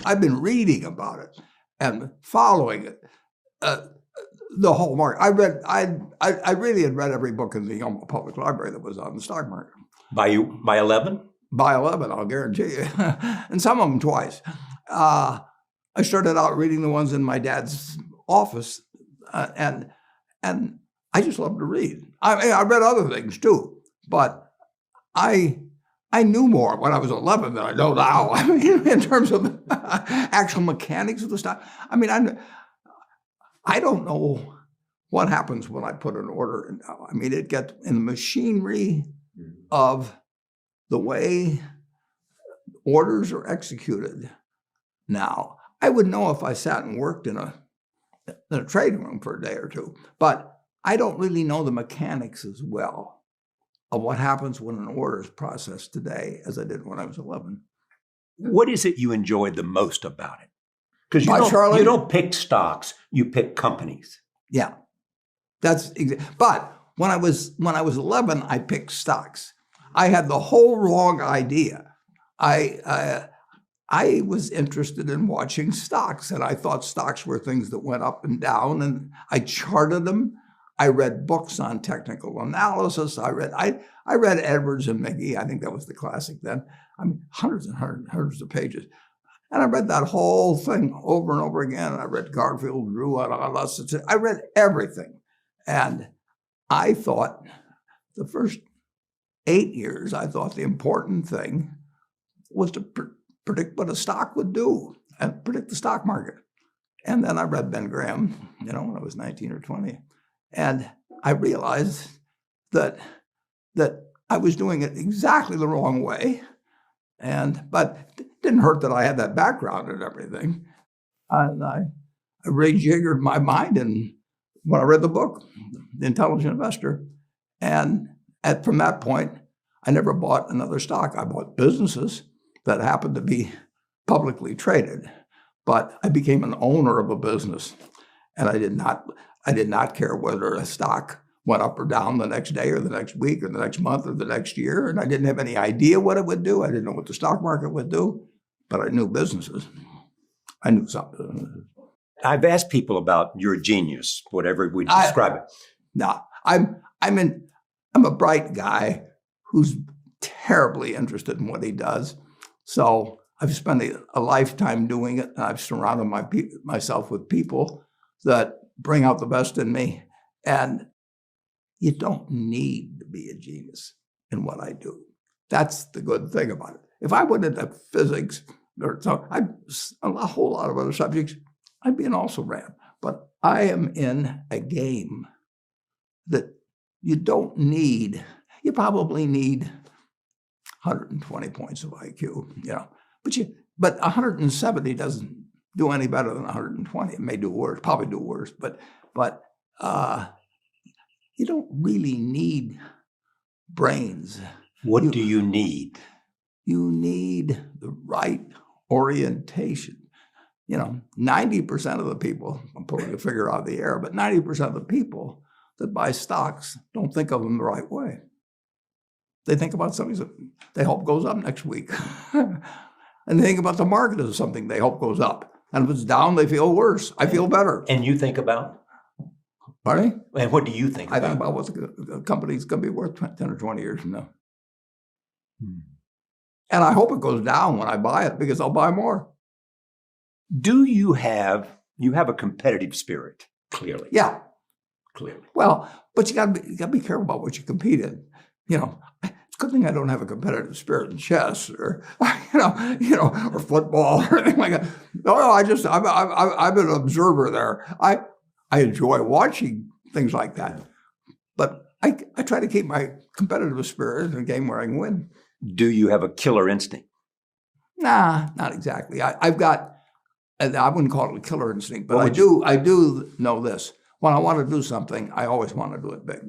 I've been reading about it and following it. The whole market. I really had read every book in the Omaha Public Library that was on the stock market. By 11? By 11, I'll guarantee you. And some of them twice. I started out reading the ones in my dad's office, and I just loved to read. I mean, I read other things too, but I knew more when I was 11 than I know now. I mean, in terms of the actual mechanics of the stock. I mean, I don't know what happens when I put an order in now. I mean, it gets in the machinery of the way orders are executed now. I would know if I sat and worked in a trading room for a day or two, but I don't really know the mechanics as well of what happens when an order is processed today as I did when I was 11. What is it you enjoyed the most about it? Because you don't pick stocks, you pick companies. Yeah, but when I was 11, I picked stocks. I had the whole wrong idea. I was interested in watching stocks, and I thought stocks were things that went up and down, and I charted them. I read books on technical analysis. I read Edwards and McGee. I think that was the classic then. I mean, hundreds and hundreds of pages. And I read that whole thing over and over again. I read Garfield, Drew, I read everything. And I thought the first 8 years, I thought the important thing was to predict what a stock would do and predict the stock market. And then I read Ben Graham, when I was 19 or 20. And I realized that I was doing it exactly the wrong way. But it didn't hurt that I had that background and everything. And I rejiggered my mind when I read the book, The Intelligent Investor. And from that point, I never bought another stock. I bought businesses that happened to be publicly traded. But I became an owner of a business. And I did not care whether a stock went up or down the next day or the next week or the next month or the next year. And I didn't have any idea what it would do. I didn't know what the stock market would do, but I knew businesses. I knew something. I've asked people about your genius, whatever we describe it. No, I'm a bright guy who's terribly interested in what he does. So I've spent a lifetime doing it, and I've surrounded myself with people that bring out the best in me. And you don't need to be a genius in what I do. That's the good thing about it. If I went into physics or a whole lot of other subjects, I'd be an also-ran. But I am in a game that you don't need. You probably need 120 points of IQ, but 170 doesn't do any better than 120. It may do worse, probably do worse, but you don't really need brains. What do you need? You need the right orientation. 90% of the people, I'm pulling a figure out of the air, but 90% of the people that buy stocks don't think of them the right way. They think about something that they hope goes up next week. And they think about the market as something they hope goes up. And if it's down, they feel worse. I feel better. And you think about? Pardon? And what do you think about? I think about what the company's going to be worth 10 or 20 years from now. And I hope it goes down when I buy it because I'll buy more. Do you have a competitive spirit, clearly? Yeah. Clearly. Well, but you got to be careful about what you compete in. It's a good thing I don't have a competitive spirit in chess or or football or anything like that. No, I'm an observer there. I enjoy watching things like that, but I try to keep my competitive spirit in a game where I can win. Do you have a killer instinct? Nah, not exactly. I wouldn't call it a killer instinct, but I do know this. When I want to do something, I always want to do it big.